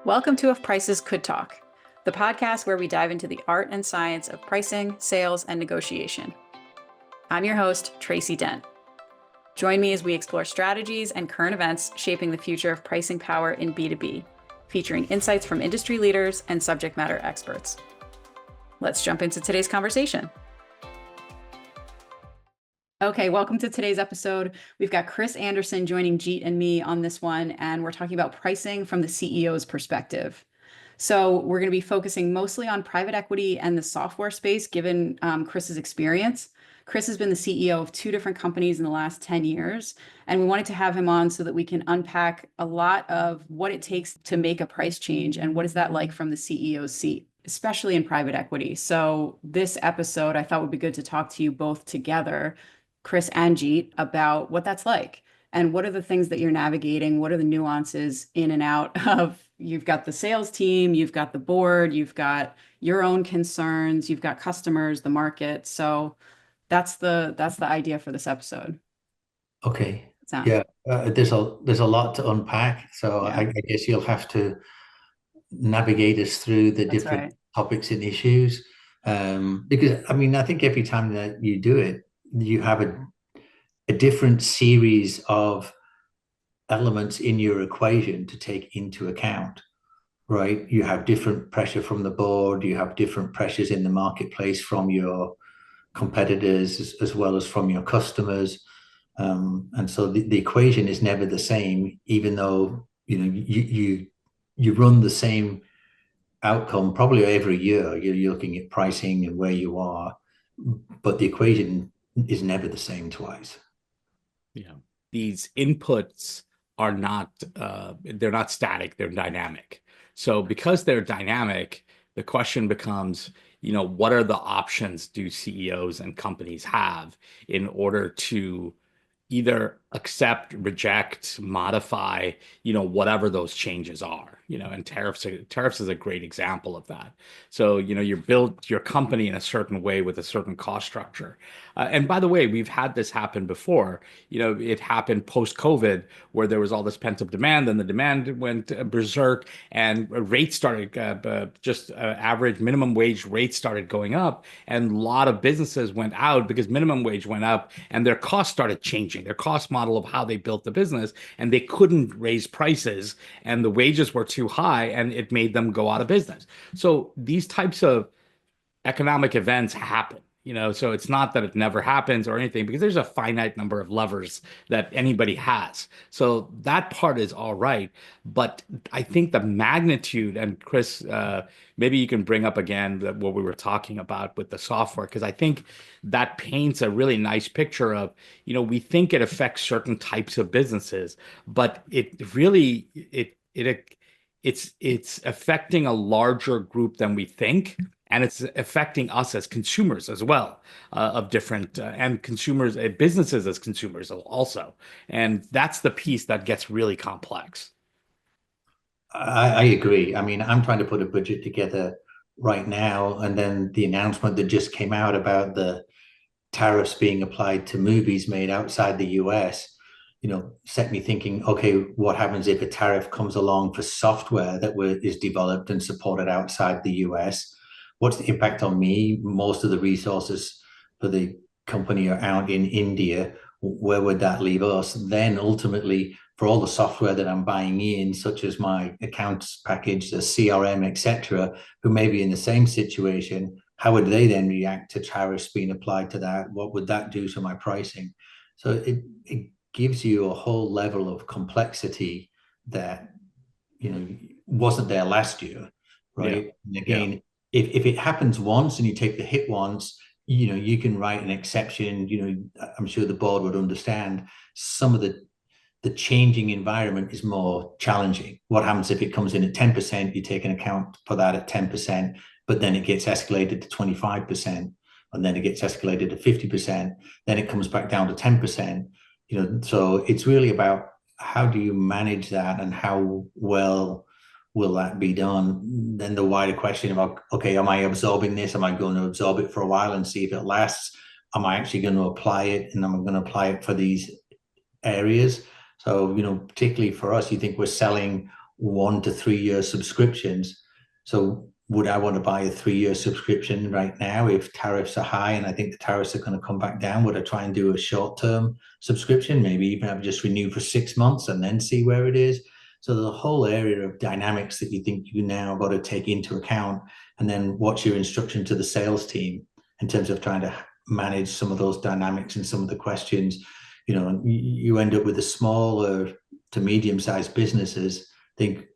Welcome to If Prices Could Talk, the podcast where we dive into the art and science of pricing, sales, and negotiation. I'm your host, Tracy Dent. Join me as we explore strategies and current events shaping the future of pricing power in B2B, featuring insights from industry leaders and subject matter experts. Let's jump into today's conversation. Okay, welcome to today's episode. We've got Chris Anderson joining Jeet and me on this one, and we're talking about pricing from the CEO's perspective. So we're going to be focusing mostly on private equity and the software space, given Chris's experience. Chris has been the CEO of 2 different companies in the last 10 years, and we wanted to have him on so that we can unpack a lot of what it takes to make a price change and what is that like from the CEO's seat, especially in private equity. So this episode, I thought would be good to talk to you both together, Chris and Jeet, about what that's like and what are the things that you're navigating, what are the nuances in and out of. You've got the sales team, you've got the board, you've got your own concerns, you've got customers, the market. So that's the idea for this episode. Okay. So, Yeah. There's a lot to unpack. So yeah, I guess you'll have to navigate us through the that's different right. topics and issues. Because I mean, I think every time that you do it, you have a different series of elements in your equation to take into account, right? You have different pressure from the board, you have different pressures in the marketplace from your competitors as well as from your customers. And so the equation is never the same, even though you run the same outcome probably every year. You're looking at pricing and where you are, but the equation is never the same twice. Yeah. These inputs are not they're not static, they're dynamic. So because they're dynamic, the question becomes, what are the options do CEOs and companies have in order to either accept, reject, modify, whatever those changes are, and tariffs is a great example of that. So, you build your company in a certain way with a certain cost structure. And by the way, we've had this happen before. It happened post-COVID where there was all this pent-up demand, and the demand went berserk, and rates started average minimum wage rates started going up, and a lot of businesses went out because minimum wage went up, and their costs started changing, their cost model of how they built the business, and they couldn't raise prices, and the wages were too high, and it made them go out of business. So these types of economic events happen. So it's not that it never happens or anything, because there's a finite number of levers that anybody has. So that part is all right. But I think the magnitude, and Chris, maybe you can bring up again what we were talking about with the software, because I think that paints a really nice picture of, we think it affects certain types of businesses, but it really, it's affecting a larger group than we think. And it's affecting us as consumers as well, of different and consumers, businesses as consumers also. And that's the piece that gets really complex. I agree. I mean, I'm trying to put a budget together right now, and then the announcement that just came out about the tariffs being applied to movies made outside the US, set me thinking, okay, what happens if a tariff comes along for software that is developed and supported outside the US? What's the impact on me? Most of the resources for the company are out in India. Where would that leave us? Then ultimately, for all the software that I'm buying in, such as my accounts package, the CRM, etc., who may be in the same situation, how would they then react to tariffs being applied to that? What would that do to my pricing? So it gives you a whole level of complexity that wasn't there last year, Yeah. right? And again, if it happens once and you take the hit once, you can write an exception. I'm sure the board would understand some of the changing environment is more challenging. What happens if it comes in at 10%? You take an account for that at 10%, but then it gets escalated to 25%, and then it gets escalated to 50%. Then it comes back down to 10%. So it's really about how do you manage that and how well will that be done? Then the wider question about, okay, am I absorbing this? Am I going to absorb it for a while and see if it lasts? Am I actually going to apply it? And am I going to apply it for these areas? So, particularly for us, you think we're selling 1 to 3 year subscriptions. So would I want to buy a 3 year subscription right now if tariffs are high and I think the tariffs are going to come back down? Would I try and do a short-term subscription, maybe even have just renew for 6 months and then see where it is? So there's a whole area of dynamics that you think you now got to take into account. And then what's your instruction to the sales team in terms of trying to manage some of those dynamics and some of the questions? You end up with the smaller to medium-sized businesses. Think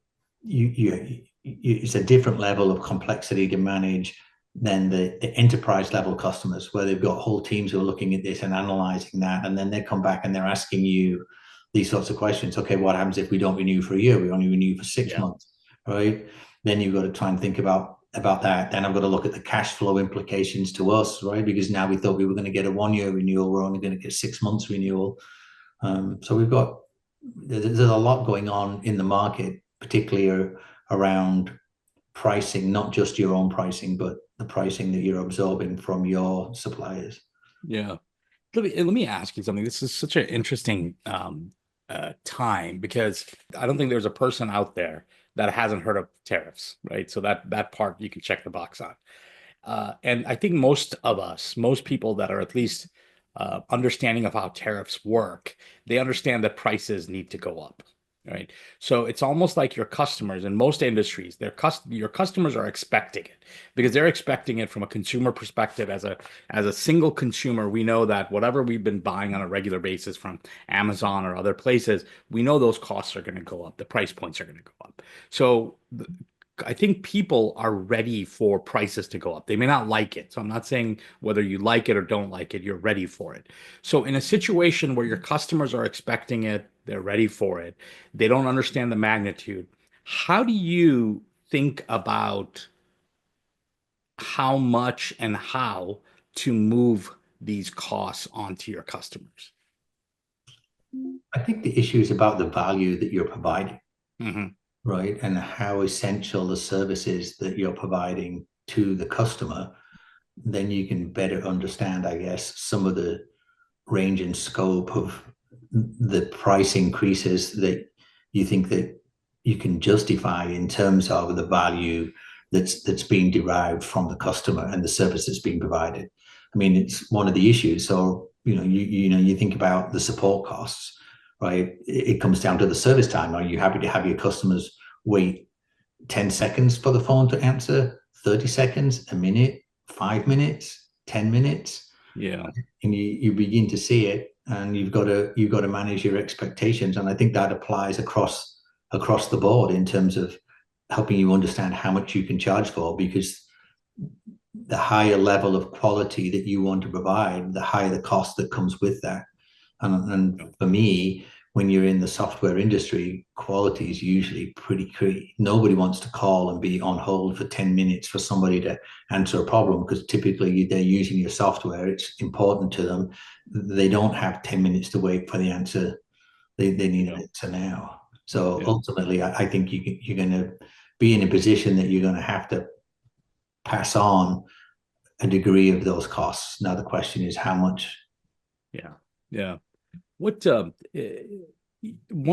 it's a different level of complexity to manage than the enterprise level customers, where they've got whole teams who are looking at this and analyzing that, and then they come back and they're asking you these sorts of questions. Okay, what happens if we don't renew for a year? We only renew for 6 months, right? Then you've got to try and think about that. Then I've got to look at the cash flow implications to us, right? Because now we thought we were going to get a 1 year renewal, we're only going to get 6 months renewal. So there's a lot going on in the market, particularly around pricing, not just your own pricing, but the pricing that you're absorbing from your suppliers. Yeah. Let me ask you something. This is such an interesting time, because I don't think there's a person out there that hasn't heard of tariffs, right? So that part you can check the box on. And I think most people that are at least understanding of how tariffs work, they understand that prices need to go up, right? So it's almost like your customers in most industries, your customers are expecting it, because they're expecting it from a consumer perspective. As a single consumer, we know that whatever we've been buying on a regular basis from Amazon or other places, we know those costs are going to go up. The price points are going to go up. So I think people are ready for prices to go up. They may not like it. So I'm not saying whether you like it or don't like it, you're ready for it. So in a situation where your customers are expecting it, they're ready for it, they don't understand the magnitude, how do you think about how much and how to move these costs onto your customers? I think the issue is about the value that you're providing. Mm-hmm. Right? And how essential the service is that you're providing to the customer, then you can better understand, I guess, some of the range and scope of the price increases that you think that you can justify in terms of the value that's being derived from the customer and the service that's being provided. I mean, it's one of the issues. So, you think about the support costs, right? It comes down to the service time. Are you happy to have your customers wait 10 seconds for the phone to answer, 30 seconds, a minute, 5 minutes, 10 minutes? Yeah. And you begin to see it, and you've got to manage your expectations. And I think that applies across the board in terms of helping you understand how much you can charge for, because the higher level of quality that you want to provide, the higher the cost that comes with that. And for me, when you're in the software industry, quality is usually pretty key. Nobody wants to call and be on hold for 10 minutes for somebody to answer a problem, because typically they're using your software. It's important to them. They don't have 10 minutes to wait for the answer. They need an answer now. So ultimately, I think you're going to be in a position that you're going to have to pass on a degree of those costs. Now, the question is how much. Yeah. What one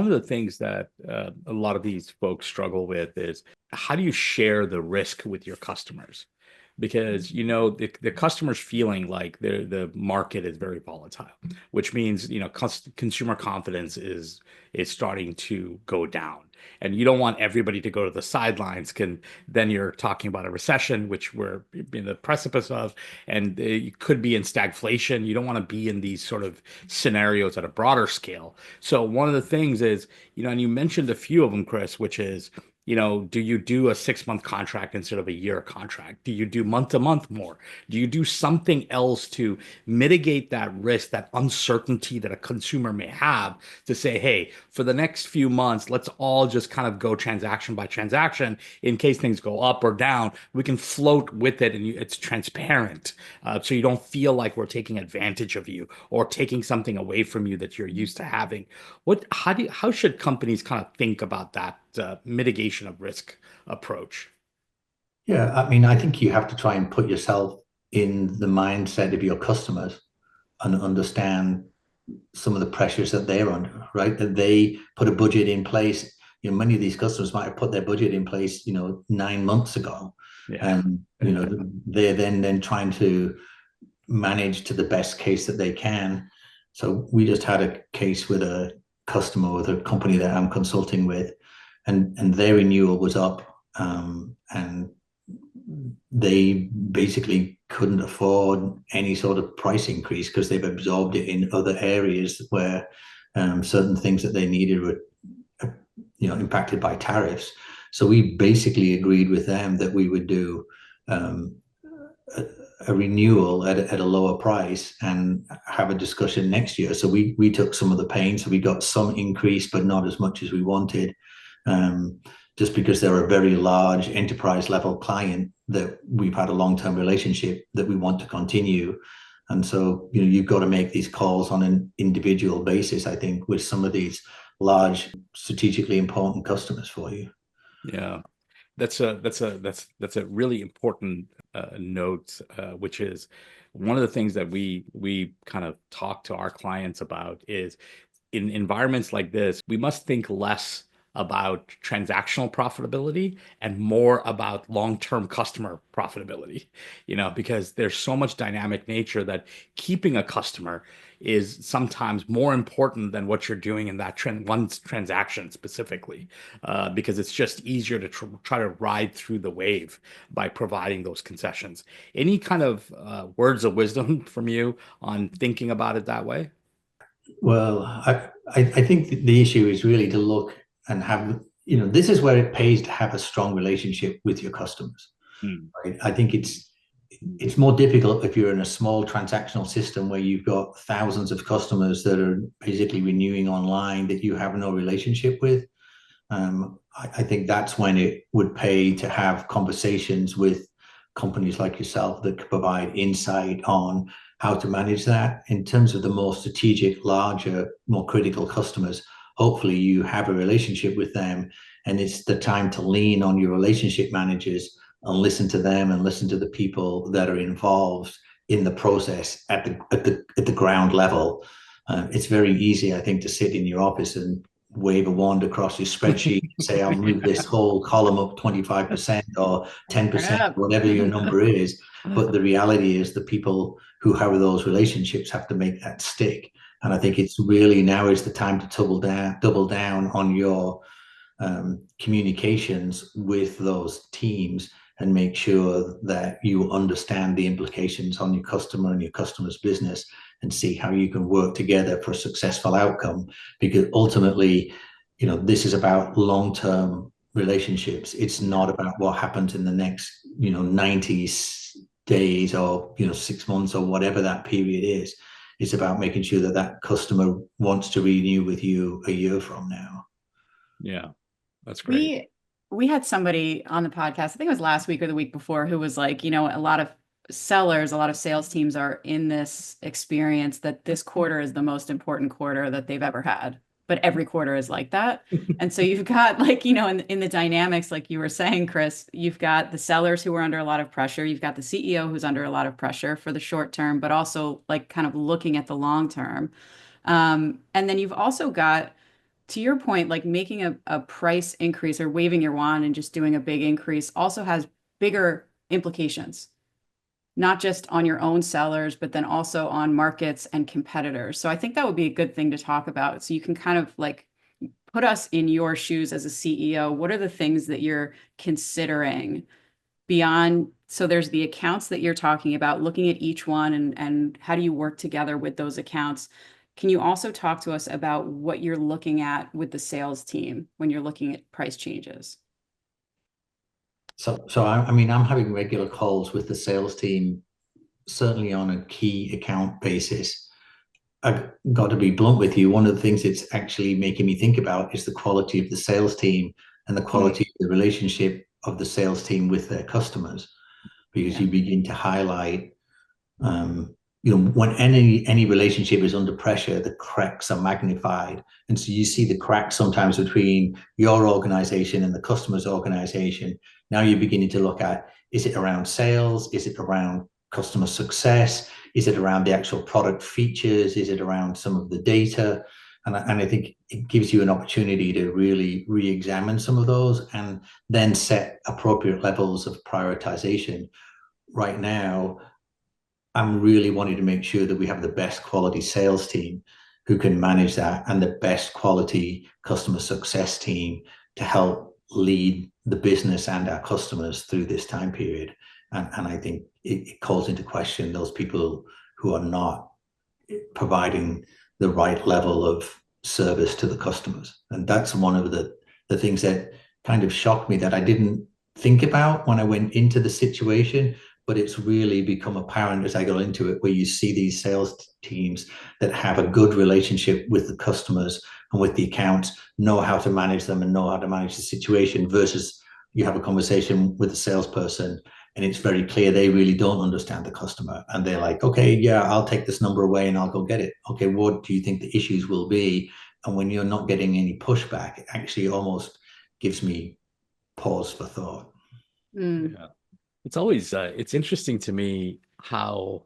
of the things that a lot of these folks struggle with is, how do you share the risk with your customers? Because the customer's feeling like the market is very volatile, which means consumer confidence is starting to go down, and you don't want everybody to go to the sidelines. Then you're talking about a recession, which we're in the precipice of, and it could be in stagflation. You don't want to be in these sort of scenarios at a broader scale. So one of the things is, and you mentioned a few of them, Chris, which is, do you do a 6-month contract instead of a year contract? Do you do month to month more? Do you do something else to mitigate that risk, that uncertainty that a consumer may have, to say, hey, for the next few months, let's all just kind of go transaction by transaction. In case things go up or down, we can float with it, and it's transparent. So you don't feel like we're taking advantage of you or taking something away from you that you're used to having. How should companies kind of think about that mitigation of risk approach? Yeah, I mean, I think you have to try and put yourself in the mindset of your customers and understand some of the pressures that they're under, right? That they put a budget in place. many of these customers might have put their budget in place, 9 months ago. Yeah. And, they're then trying to manage to the best case that they can. So we just had a case with a customer with a company that I'm consulting with, and their renewal was up, and they basically couldn't afford any sort of price increase because they've absorbed it in other areas where certain things that they needed were impacted by tariffs. So we basically agreed with them that we would do a renewal at a lower price and have a discussion next year. So we took some of the pain, so we got some increase, but not as much as we wanted, just because they're a very large enterprise level client that we've had a long-term relationship that we want to continue. And so, you've got to make these calls on an individual basis, I think, with some of these large, strategically important customers for you. Yeah, that's a really important note, which is one of the things that we kind of talk to our clients about is in environments like this, we must think less about transactional profitability and more about long-term customer profitability, because there's so much dynamic nature that keeping a customer is sometimes more important than what you're doing in that one transaction specifically, because it's just easier to try to ride through the wave by providing those concessions. Any kind of words of wisdom from you on thinking about it that way? Well, I think the issue is really to look and have, this is where it pays to have a strong relationship with your customers. Right? I think it's more difficult if you're in a small transactional system where you've got thousands of customers that are basically renewing online that you have no relationship with. I think that's when it would pay to have conversations with companies like yourself that could provide insight on how to manage that. In terms of the more strategic, larger, more critical customers, hopefully you have a relationship with them, and it's the time to lean on your relationship managers and listen to them and listen to the people that are involved in the process at the ground level. It's very easy, I think, to sit in your office and wave a wand across your spreadsheet and say, I'll move this whole column up 25% or 10%, whatever your number is. But the reality is the people who have those relationships have to make that stick. And I think it's really now is the time to double down on your communications with those teams and make sure that you understand the implications on your customer and your customer's business and see how you can work together for a successful outcome. Because ultimately, this is about long-term relationships. It's not about what happens in the next, 90 days or, 6 months or whatever that period is. It's about making sure that that customer wants to renew with you a year from now. Yeah, that's great. We had somebody on the podcast, I think it was last week or the week before, who was like, a lot of sellers, a lot of sales teams are in this experience that this quarter is the most important quarter that they've ever had. But every quarter is like that. And so you've got in the dynamics, like you were saying, Chris, you've got the sellers who are under a lot of pressure. You've got the CEO who's under a lot of pressure for the short term, but also kind of looking at the long term. And then you've also got, to your point, making a price increase or waving your wand and just doing a big increase also has bigger implications, not just on your own sellers, but then also on markets and competitors. So I think that would be a good thing to talk about. So you can kind of put us in your shoes as a CEO. What are the things that you're considering beyond? So there's the accounts that you're talking about, looking at each one and how do you work together with those accounts? Can you also talk to us about what you're looking at with the sales team when you're looking at price changes? So I'm having regular calls with the sales team, certainly on a key account basis. I've got to be blunt with you. One of the things it's actually making me think about is the quality of the sales team and the quality of the relationship of the sales team with their customers, because you begin to highlight, when any relationship is under pressure, the cracks are magnified. And so you see the cracks sometimes between your organization and the customer's organization. Now you're beginning to look at, is it around sales? Is it around customer success? Is it around the actual product features? Is it around some of the data? And I think it gives you an opportunity to really re-examine some of those and then set appropriate levels of prioritization. Right now, I'm really wanting to make sure that we have the best quality sales team who can manage that, and the best quality customer success team to help lead the business and our customers through this time period. And I think it calls into question those people who are not providing the right level of service to the customers. And that's one of the things that kind of shocked me, that I didn't think about when I went into the situation, but it's really become apparent as I got into it, where you see these sales teams that have a good relationship with the customers and with the accounts, know how to manage them and know how to manage the situation, versus you have a conversation with a salesperson and it's very clear they really don't understand the customer, and they're like, okay, yeah, I'll take this number away and I'll go get it. Okay, what do you think the issues will be? And when you're not getting any pushback, it actually almost gives me pause for thought. Yeah. It's always it's interesting to me how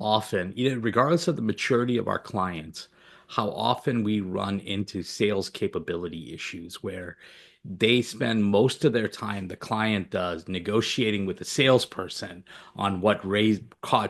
often, regardless of the maturity of our clients, how often we run into sales capability issues where they spend most of their time, the client does, negotiating with the salesperson on what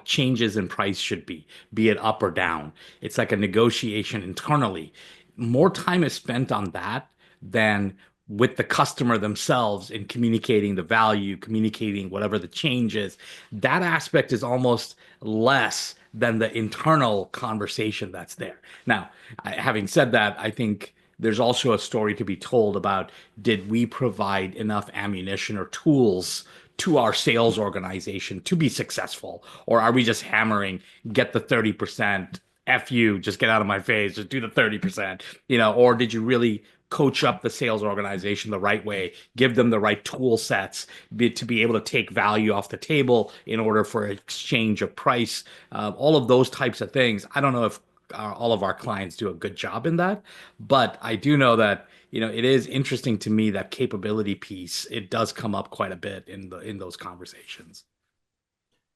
changes in price should be it up or down. It's like a negotiation internally. More time is spent on that than with the customer themselves in communicating the value, communicating whatever the change is. That aspect is almost less than the internal conversation that's there. Now, having said that, I think there's also a story to be told about, did we provide enough ammunition or tools to our sales organization to be successful? Or are we just hammering, get the 30%, F you, just get out of my face, just do the 30%, or did you really coach up the sales organization the right way, give them the right tool sets to be able to take value off the table in order for exchange of price, all of those types of things. I don't know if all of our clients do a good job in that, but I do know that it is interesting to me that capability piece. It does come up quite a bit in those conversations.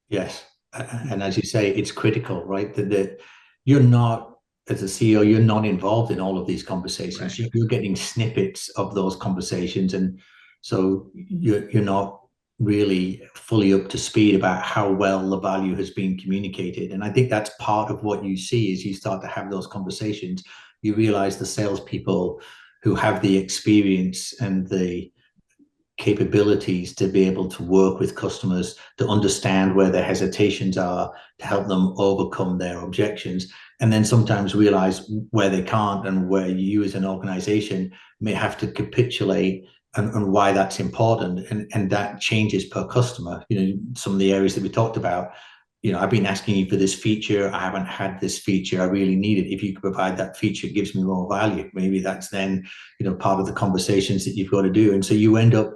Yes. And as you say, it's critical, right? That you're not, as a CEO, you're not involved in all of these conversations. Right. You're getting snippets of those conversations. And so you're not really fully up to speed about how well the value has been communicated. And I think that's part of what you see as you start to have those conversations. You realize the salespeople who have the experience and the capabilities to be able to work with customers, to understand where their hesitations are, to help them overcome their objections, and then sometimes realize where they can't, and where you as an organization may have to capitulate, and why that's important. And that changes per customer. Some of the areas that we talked about, I've been asking you for this feature. I haven't had this feature. I really need it. If you could provide that feature, it gives me more value. Maybe that's then, part of the conversations that you've got to do. And so you end up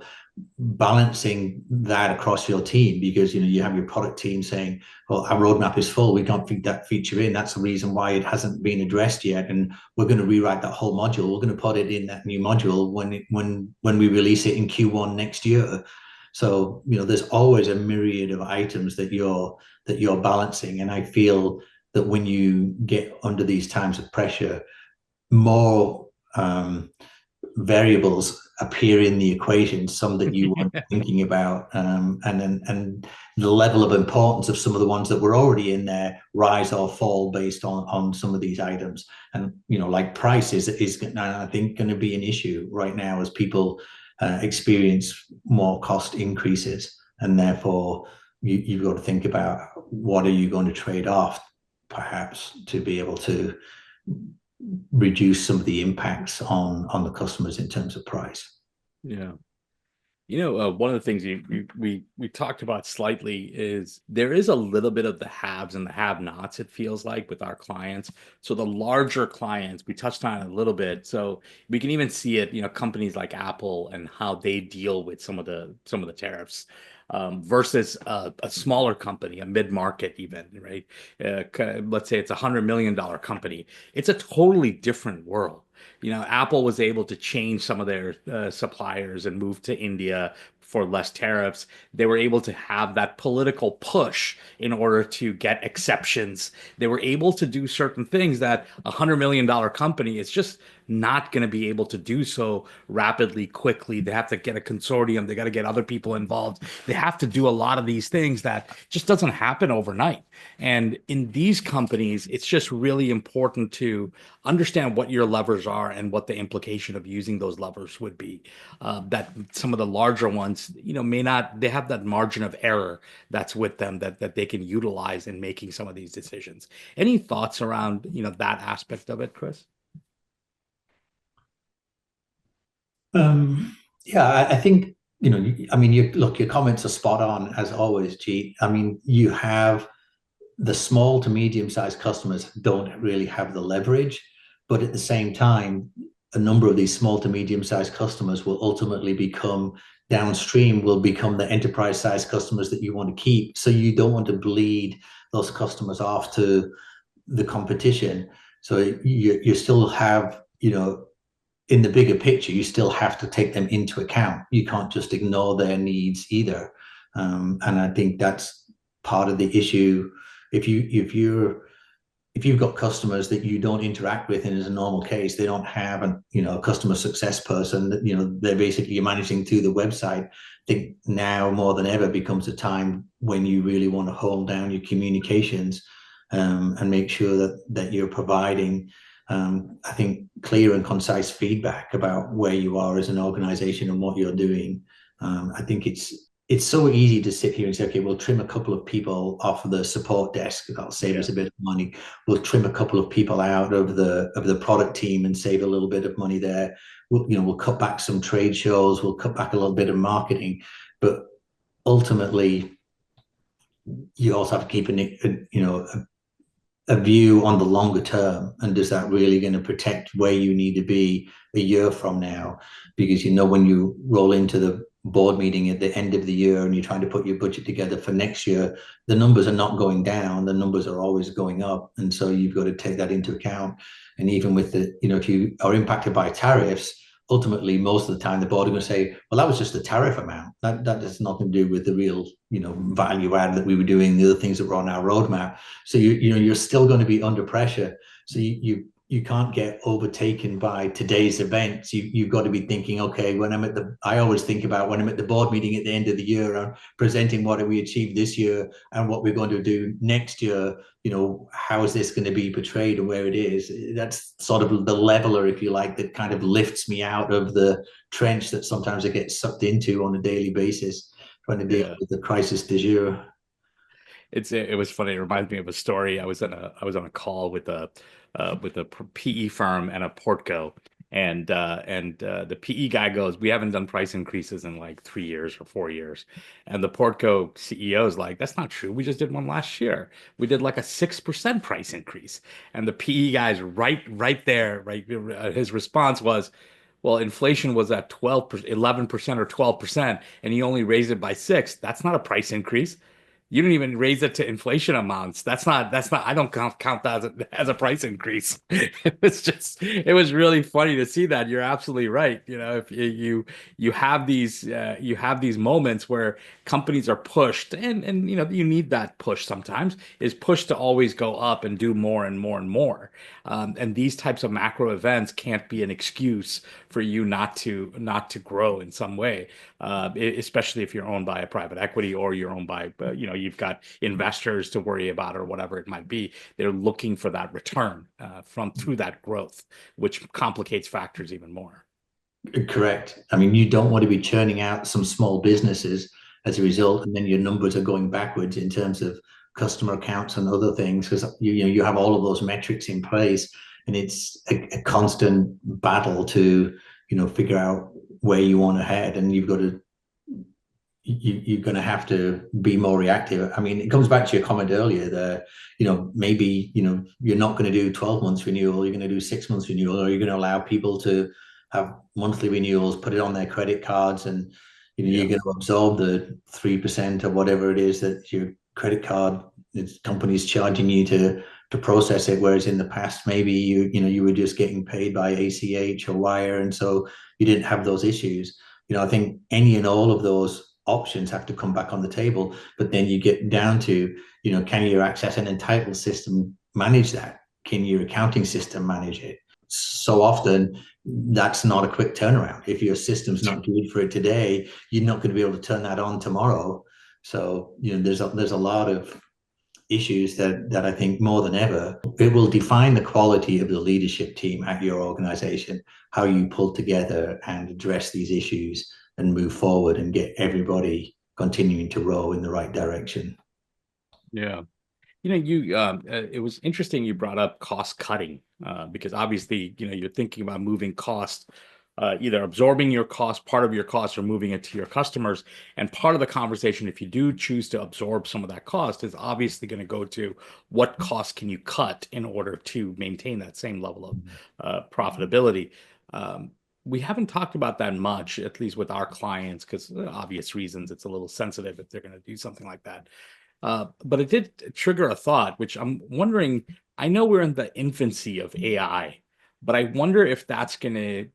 balancing that across your team, because, you have your product team saying, well, our roadmap is full. We can't fit that feature in. That's the reason why it hasn't been addressed yet. And we're going to rewrite that whole module. We're going to put it in that new module when we release it in Q1 next year. So, there's always a myriad of items that you're balancing. And I feel that when you get under these times of pressure, more variables appear in the equation, some that you weren't thinking about, and the level of importance of some of the ones that were already in there rise or fall based on some of these items. And like price is I think going to be an issue right now as people experience more cost increases, and therefore you've got to think about what are you going to trade off, perhaps, to be able to reduce some of the impacts on the customers in terms of price. Yeah. One of the things we talked about slightly is there is a little bit of the haves and the have-nots, it feels like, with our clients. So the larger clients, we touched on it a little bit. So we can even see it, companies like Apple and how they deal with some of the tariffs, versus a smaller company, a mid-market even, right? Let's say it's $100 million company. It's a totally different world. Apple was able to change some of their suppliers and move to India for less tariffs. They were able to have that political push in order to get exceptions. They were able to do certain things that $100 million company is just not going to be able to do so rapidly, quickly. They have to get a consortium. They got to get other people involved. They have to do a lot of these things that just doesn't happen overnight. And in these companies, it's just really important to understand what your levers are and what the implication of using those levers would be. That some of the larger ones, may not, they have that margin of error that's with them that they can utilize in making some of these decisions. Any thoughts around, that aspect of it, Chris? Yeah, I think, look, your comments are spot on as always, Jeet. I mean, you have the small to medium-sized customers don't really have the leverage, but at the same time, a number of these small to medium-sized customers will ultimately become will become the enterprise-sized customers that you want to keep. So you don't want to bleed those customers off to the competition. So you still have, in the bigger picture, you still have to take them into account. You can't just ignore their needs either. And I think that's part of the issue. If you've got customers that you don't interact with, and as a normal case, they don't have a customer success person that, they're basically managing through the website. I think now more than ever becomes a time when you really want to hold down your communications, and make sure that you're providing, I think, clear and concise feedback about where you are as an organization and what you're doing. I think it's so easy to sit here and say, okay, we'll trim a couple of people off of the support desk. That'll save us a bit of money. We'll trim a couple of people out of the product team and save a little bit of money there. We'll cut back some trade shows. We'll cut back a little bit of marketing. But ultimately, you also have to keep a view on the longer term, and is that really going to protect where you need to be a year from now? Because when you roll into the board meeting at the end of the year and you're trying to put your budget together for next year, the numbers are not going down, the numbers are always going up. And so you've got to take that into account. And even with if you are impacted by tariffs, ultimately most of the time the board are going to say, well, that was just the tariff amount, that has nothing to do with the real value add that we were doing, the other things that were on our roadmap. So you're still going to be under pressure. So you can't get overtaken by today's events. You've got to be thinking, okay, I always think about when I'm at the board meeting at the end of the year, I'm presenting what we achieved this year and what we're going to do next year. How is this going to be portrayed and where it is? That's sort of the leveler, if you like, that kind of lifts me out of the trench that sometimes I get sucked into on a daily basis, trying to deal with the crisis du jour. It was funny. It reminds me of a story. I was on a call with a PE firm and a portco, and the PE guy goes, "We haven't done price increases in like 3 years or 4 years," and the portco CEO is like, "That's not true. We just did one last year. We did like a 6% price increase," and the PE guy's right there. Right, his response was, well, inflation was at 12%, 11% or 12%, and he only raised it by 6. That's not a price increase. You didn't even raise it to inflation amounts. That's not, I don't count that as a price increase. It was really funny to see that. You're absolutely right. If you have these moments where companies are pushed, and you need that push sometimes, is pushed to always go up and do more and more and more. And these types of macro events can't be an excuse for you not to grow in some way, especially if you're owned by a private equity or you're owned by, you've got investors to worry about or whatever it might be. They're looking for that return through that growth, which complicates factors even more. Correct. I mean, you don't want to be churning out some small businesses as a result, and then your numbers are going backwards in terms of customer accounts and other things, because you have all of those metrics in place, and it's a constant battle to figure out where you want to head, and you're going to have to be more reactive. I mean, it comes back to your comment earlier there, maybe, you're not going to do 12 months renewal, you're going to do 6 months renewal, or you're going to allow people to have monthly renewals, put it on their credit cards, and, you're going to absorb the 3% or whatever it is that your credit card company's charging you to process it. Whereas in the past, maybe you were just getting paid by ACH or wire. And so you didn't have those issues. I think any and all of those options have to come back on the table. But then you get down to, can your access and entitle system manage that? Can your accounting system manage it? So often that's not a quick turnaround. If your system's not good for it today, you're not going to be able to turn that on tomorrow. So, there's a lot of issues that I think more than ever, it will define the quality of the leadership team at your organization, how you pull together and address these issues and move forward and get everybody continuing to row in the right direction. Yeah. It was interesting you brought up cost cutting, because obviously, you're thinking about moving cost, either absorbing your cost, part of your cost, or moving it to your customers. And part of the conversation, if you do choose to absorb some of that cost, is obviously going to go to what cost can you cut in order to maintain that same level of profitability. We haven't talked about that much, at least with our clients, because obvious reasons, it's a little sensitive if they're going to do something like that. But it did trigger a thought, which I'm wondering, I know we're in the infancy of AI, but I wonder if that's going to,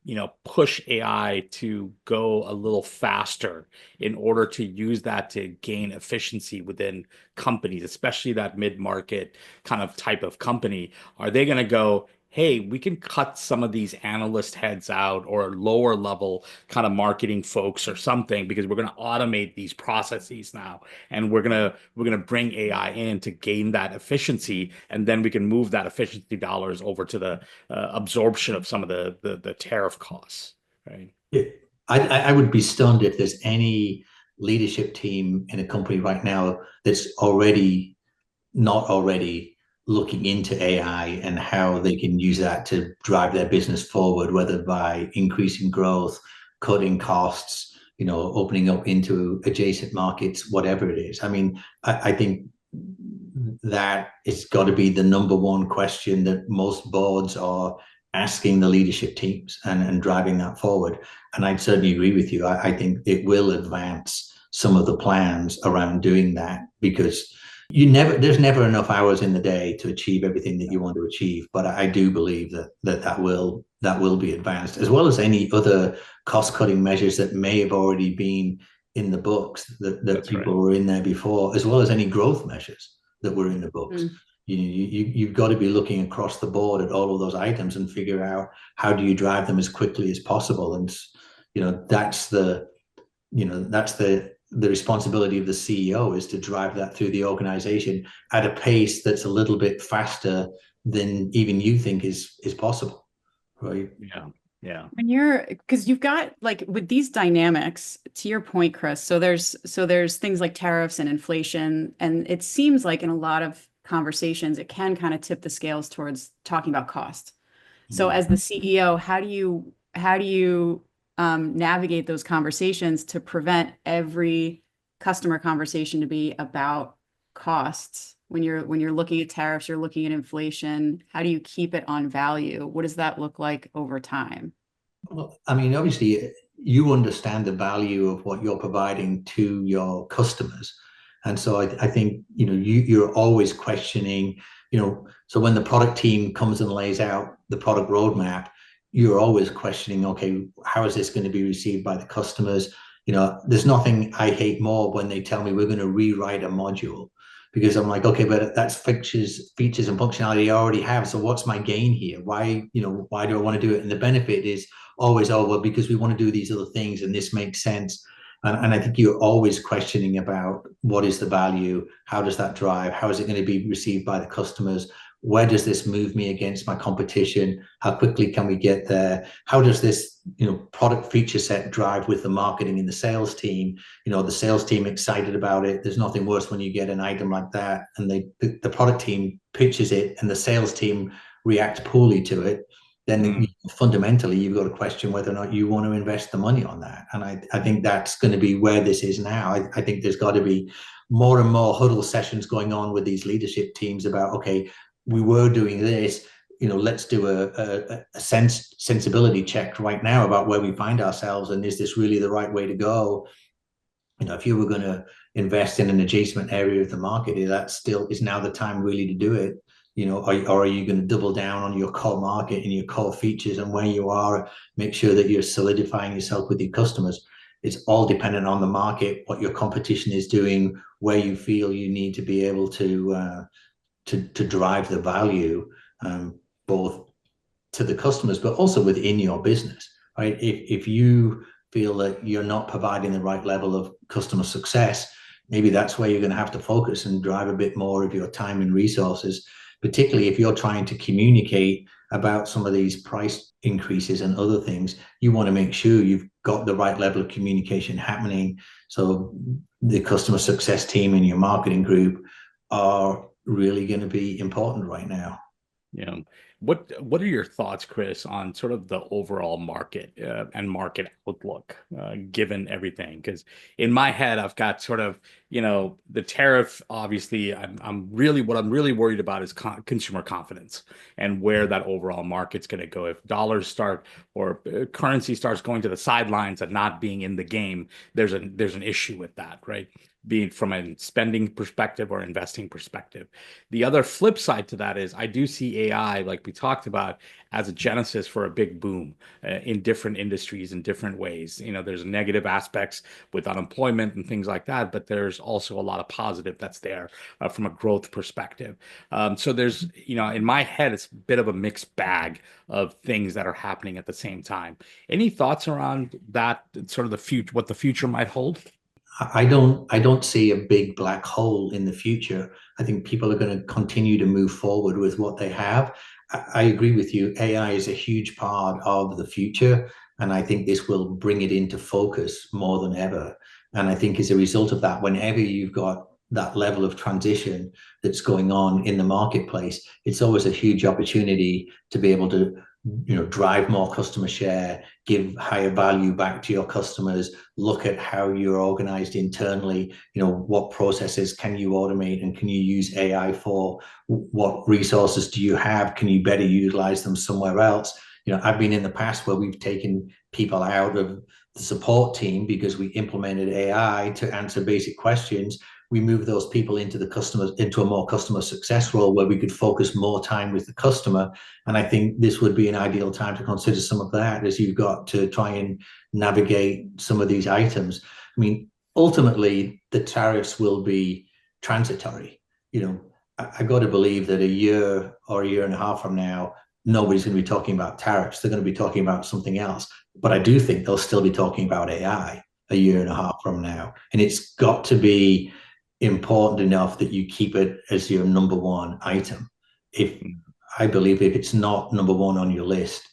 push AI to go a little faster in order to use that to gain efficiency within companies, especially that mid-market kind of type of company. Are they going to go, hey, we can cut some of these analyst heads out, or lower level kind of marketing folks or something, because we're going to automate these processes now, and we're going to bring AI in to gain that efficiency, and then we can move that efficiency dollars over to the absorption of some of the tariff costs, right? Yeah. I would be stunned if there's any leadership team in a company right now that's not already looking into AI and how they can use that to drive their business forward, whether by increasing growth, cutting costs, opening up into adjacent markets, whatever it is. I mean, I think that it's got to be the number one question that most boards are asking the leadership teams, and driving that forward. And I'd certainly agree with you. I think it will advance some of the plans around doing that, because there's never enough hours in the day to achieve everything that you want to achieve. But I do believe that will be advanced, as well as any other cost cutting measures that may have already been in the books that people were in there before, as well as any growth measures that were in the books. You've got to be looking across the board at all of those items and figure out how do you drive them as quickly as possible. And that's the responsibility of the CEO, is to drive that through the organization at a pace that's a little bit faster than even you think is possible, right? Yeah. Because you've got, like, with these dynamics, to your point, Chris, so there's things like tariffs and inflation, and it seems like in a lot of conversations, it can kind of tip the scales towards talking about cost. So as the CEO, how do you navigate those conversations to prevent every customer conversation to be about costs? When you're looking at tariffs, you're looking at inflation, how do you keep it on value? What does that look like over time? Well, I mean, obviously, you understand the value of what you're providing to your customers. And so I think, you're always questioning, so when the product team comes and lays out the product roadmap, you're always questioning, okay, how is this going to be received by the customers? There's nothing I hate more when they tell me we're going to rewrite a module, because I'm like, okay, but that's features and functionality I already have. So what's my gain here? Why do I want to do it? And the benefit is always, oh, well, because we want to do these other things and this makes sense. And I think you're always questioning about what is the value? How does that drive? How is it going to be received by the customers? Where does this move me against my competition? How quickly can we get there? How does this, product feature set drive with the marketing and the sales team? The sales team excited about it. There's nothing worse when you get an item like that and the product team pitches it and the sales team reacts poorly to it. Then fundamentally, you've got to question whether or not you want to invest the money on that. And I think that's going to be where this is now. I think there's got to be more and more huddle sessions going on with these leadership teams about, okay, we were doing this, let's do a sensibility check right now about where we find ourselves, and is this really the right way to go? If you were going to invest in an adjacent area of the market, that still is now the time really to do it. Or are you going to double down on your core market and your core features and where you are, make sure that you're solidifying yourself with your customers? It's all dependent on the market, what your competition is doing, where you feel you need to be able to drive the value, both to the customers, but also within your business, right? If you feel that you're not providing the right level of customer success, maybe that's where you're going to have to focus and drive a bit more of your time and resources, particularly if you're trying to communicate about some of these price increases and other things. You want to make sure you've got the right level of communication happening. So the customer success team and your marketing group are really going to be important right now. Yeah. What are your thoughts, Chris, on sort of the overall market and market outlook, given everything? Because in my head, I've got sort of, the tariff. Obviously, what I'm really worried about is consumer confidence and where that overall market's going to go. If dollars start or currency starts going to the sidelines and not being in the game, there's an issue with that, right? Being from a spending perspective or investing perspective. The other flip side to that is I do see AI, like we talked about, as a genesis for a big boom in different industries in different ways. There's negative aspects with unemployment and things like that, but there's also a lot of positive that's there from a growth perspective. So there's, in my head, it's a bit of a mixed bag of things that are happening at the same time. Any thoughts around that, sort of the future, what the future might hold? I don't see a big black hole in the future. I think people are going to continue to move forward with what they have. I agree with you. AI is a huge part of the future, and I think this will bring it into focus more than ever. And I think as a result of that, whenever you've got that level of transition that's going on in the marketplace, it's always a huge opportunity to be able to drive more customer share, give higher value back to your customers, look at how you're organized internally, what processes can you automate and can you use AI for, what resources do you have, can you better utilize them somewhere else. I've been in the past where we've taken people out of the support team because we implemented AI to answer basic questions. We moved those people into a more customer success role where we could focus more time with the customer. And I think this would be an ideal time to consider some of that as you've got to try and navigate some of these items. I mean, ultimately, the tariffs will be transitory. I got to believe that a year or a year and a half from now, nobody's going to be talking about tariffs. They're going to be talking about something else. But I do think they'll still be talking about AI a year and a half from now. And it's got to be important enough that you keep it as your number one item. I believe if it's not number one on your list,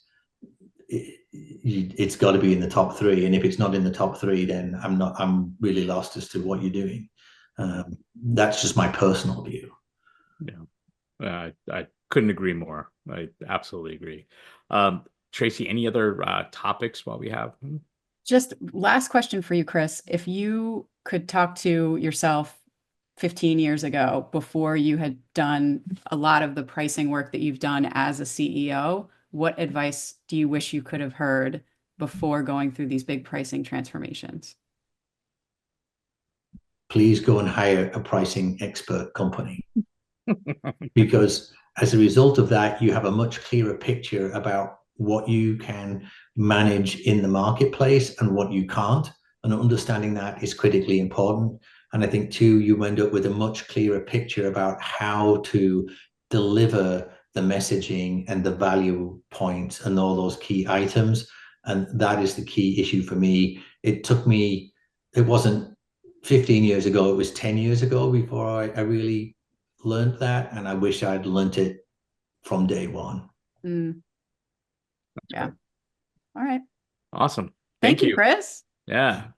it's got to be in the top three. And if it's not in the top three, then I'm really lost as to what you're doing. That's just my personal view. Yeah, I couldn't agree more. I absolutely agree. Tracy, any other topics while we have? Just last question for you, Chris. If you could talk to yourself 15 years ago, before you had done a lot of the pricing work that you've done as a CEO, what advice do you wish you could have heard before going through these big pricing transformations? Please go and hire a pricing expert company. Because as a result of that, you have a much clearer picture about what you can manage in the marketplace and what you can't. And understanding that is critically important. And I think, too, you end up with a much clearer picture about how to deliver the messaging and the value points and all those key items. And that is the key issue for me. It wasn't 15 years ago, it was 10 years ago before I really learned that. And I wish I'd learned it from day one. Yeah. All right. Awesome. Thank you, Chris. Yeah.